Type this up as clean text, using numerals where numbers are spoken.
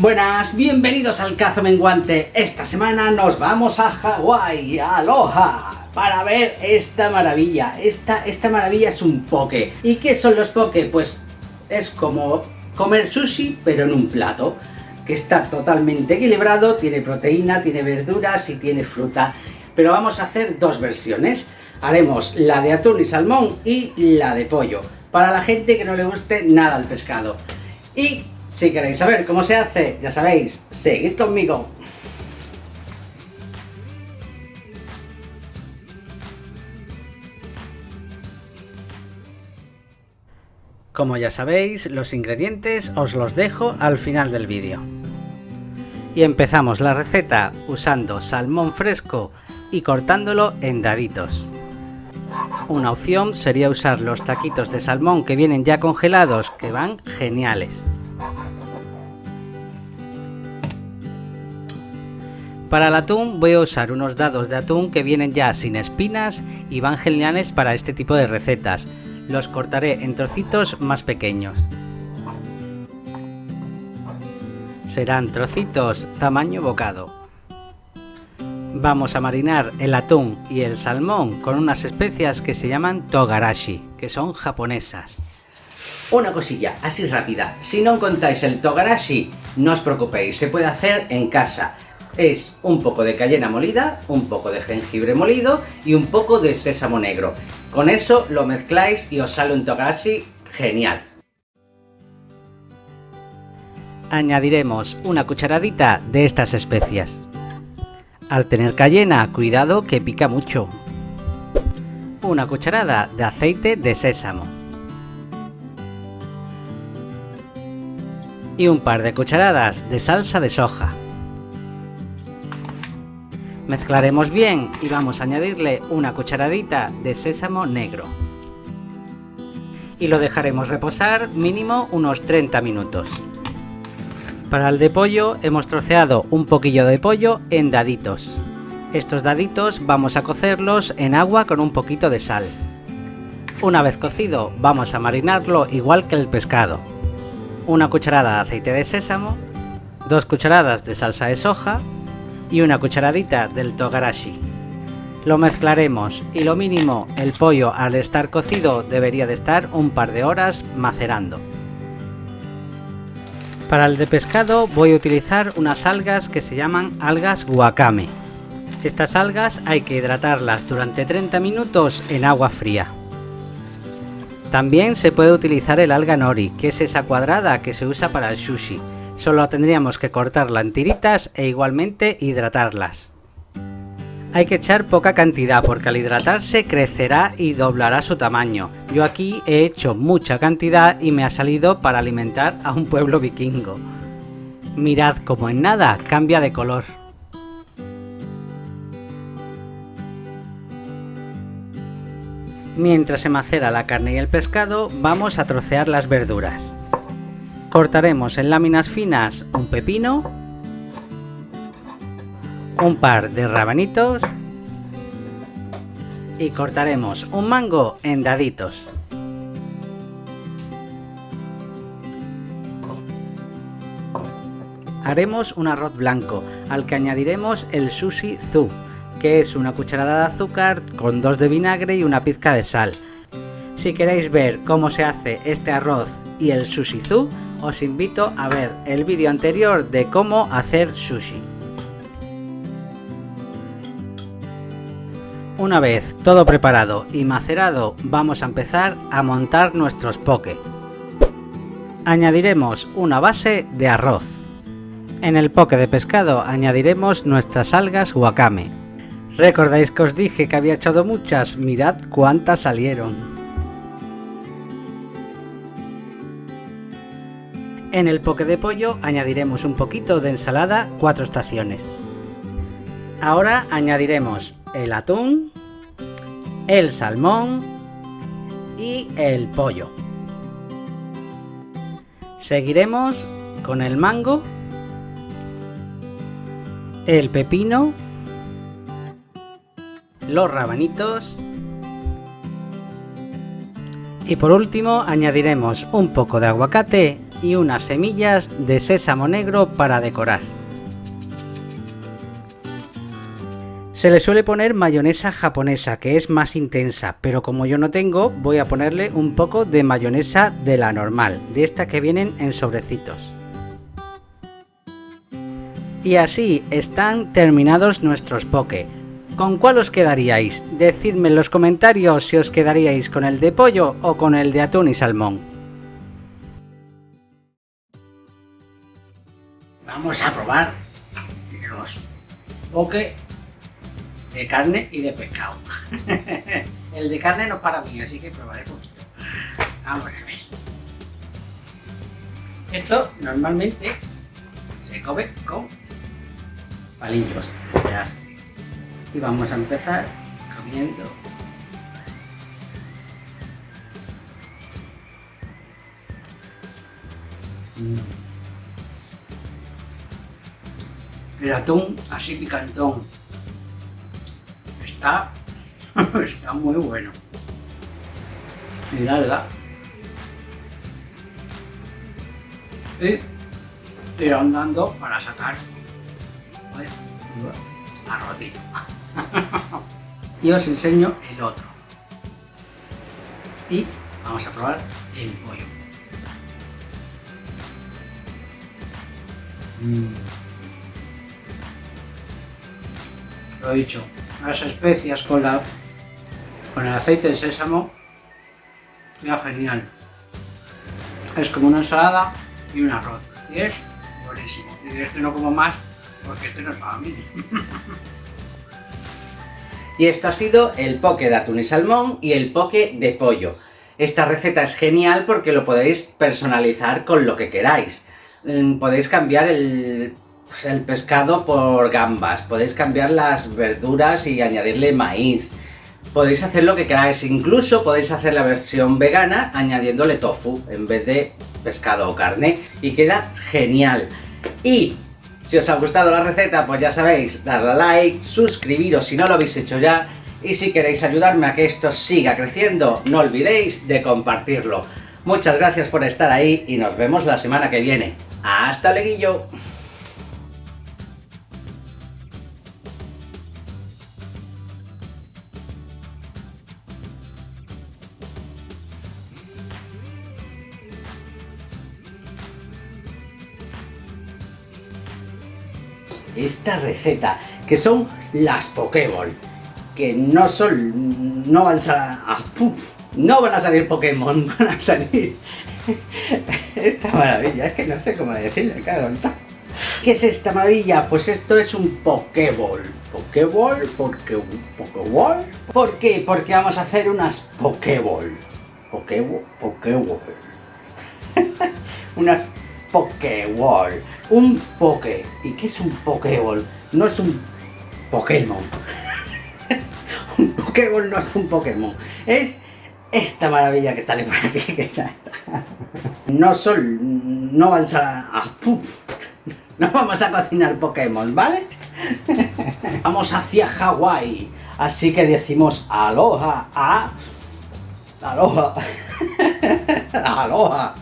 Buenas, bienvenidos al Cazo Menguante. Esta semana nos vamos a Hawái, Aloha, para ver esta maravilla. Esta maravilla es un poke. ¿Y qué son los poke? Pues es como comer sushi, pero en un plato, que está totalmente equilibrado, tiene proteína, tiene verduras y tiene fruta. Pero vamos a hacer dos versiones. Haremos la de atún y salmón y la de pollo, para la gente que no le guste nada al pescado. Y si queréis saber cómo se hace, ya sabéis, seguid conmigo. Como ya sabéis, los ingredientes os los dejo al final del vídeo. Y empezamos la receta usando salmón fresco y cortándolo en daditos. Una opción sería usar los taquitos de salmón que vienen ya congelados, que van geniales. Para el atún voy a usar unos dados de atún que vienen ya sin espinas y van geniales para este tipo de recetas. Los cortaré en trocitos más pequeños. Serán trocitos tamaño bocado. Vamos a marinar el atún y el salmón con unas especias que se llaman togarashi, que son japonesas. Una cosilla así rápida, si no encontráis el togarashi, no os preocupéis, se puede hacer en casa. Es un poco de cayena molida, un poco de jengibre molido y un poco de sésamo negro. Con eso lo mezcláis y os sale un togarashi genial. Añadiremos una cucharadita de estas especias. Al tener cayena, cuidado que pica mucho. Una cucharada de aceite de sésamo. Y un par de cucharadas de salsa de soja. Mezclaremos bien y vamos a añadirle una cucharadita de sésamo negro. Y lo dejaremos reposar mínimo unos 30 minutos. Para el de pollo hemos troceado un poquillo de pollo en daditos. Estos daditos vamos a cocerlos en agua con un poquito de sal. Una vez cocido vamos a marinarlo igual que el pescado. Una cucharada de aceite de sésamo, 2 cucharadas de salsa de soja y una cucharadita del togarashi. Lo mezclaremos y lo mínimo el pollo al estar cocido debería de estar un par de horas macerando. Para el de pescado voy a utilizar unas algas que se llaman algas wakame. Estas algas hay que hidratarlas durante 30 minutos en agua fría. También se puede utilizar el alga nori, que es esa cuadrada que se usa para el sushi. Solo tendríamos que cortarla en tiritas e igualmente hidratarlas. Hay que echar poca cantidad porque al hidratarse crecerá y doblará su tamaño. Yo aquí he hecho mucha cantidad y me ha salido para alimentar a un pueblo vikingo. Mirad como en nada cambia de color. Mientras se macera la carne y el pescado, vamos a trocear las verduras. Cortaremos en láminas finas un pepino, un par de rabanitos y cortaremos un mango en daditos. Haremos un arroz blanco al que añadiremos el sushi zu, que es una cucharada de azúcar con 2 de vinagre y una pizca de sal. Si queréis ver cómo se hace este arroz y el sushi zu, os invito a ver el vídeo anterior de cómo hacer sushi. Una vez todo preparado y macerado, vamos a empezar a montar nuestros poke. Añadiremos una base de arroz. En el poke de pescado añadiremos nuestras algas wakame. ¿Recordáis que os dije que había echado muchas? Mirad cuántas salieron. En el poke de pollo añadiremos un poquito de ensalada 4 estaciones. Ahora añadiremos el atún, el salmón y el pollo. Seguiremos con el mango, el pepino, los rabanitos y por último añadiremos un poco de aguacate y unas semillas de sésamo negro para decorar. Se le suele poner mayonesa japonesa, que es más intensa, pero como yo no tengo, voy a ponerle un poco de mayonesa de la normal, de esta que vienen en sobrecitos. Y así están terminados nuestros poke. ¿Con cuál os quedaríais? Decidme en los comentarios si os quedaríais con el de pollo o con el de atún y salmón. Vamos a probar los poke de carne y de pescado. El de carne no es para mí, así que probaré poquito. Vamos a ver. Esto normalmente se come con palillos. Y vamos a empezar comiendo. El atún así picantón. Está muy bueno. Miradla. Y irán dando para sacar arrocito. Y os enseño el otro. Y vamos a probar el pollo. Lo he dicho, las especias con el aceite de sésamo, queda genial. Es como una ensalada y un arroz. Y es buenísimo. Y de este no como más porque este no es para mí. Y esto ha sido el poke de atún y salmón y el poke de pollo. Esta receta es genial porque lo podéis personalizar con lo que queráis. Podéis cambiar el pescado por gambas, podéis cambiar las verduras y añadirle maíz. Podéis hacer lo que queráis, incluso podéis hacer la versión vegana añadiéndole tofu en vez de pescado o carne y queda genial. Y si os ha gustado la receta, pues ya sabéis, darle a like, suscribiros si no lo habéis hecho ya, y si queréis ayudarme a que esto siga creciendo, no olvidéis de compartirlo. Muchas gracias por estar ahí y nos vemos la semana que viene. ¡Hasta luego! Esta receta, que son las Pokéball, que no van a salir Pokémon, van a salir esta maravilla, es que no sé cómo decirlo, claro. ¿Qué es esta maravilla? Pues esto es un Pokéball. ¿Pokéball? ¿Pokéball? ¿Por qué? Porque vamos a hacer unas Pokéball. Pokéball. Unas Pokéball. Un poke. ¿Y qué es un Pokéball? No es un Pokémon. Un Pokéball no es un Pokémon. Es esta maravilla que sale por aquí. No vamos a cocinar Pokémon, ¿vale? Vamos hacia Hawái. Así que decimos aloha a... Aloha. Aloha.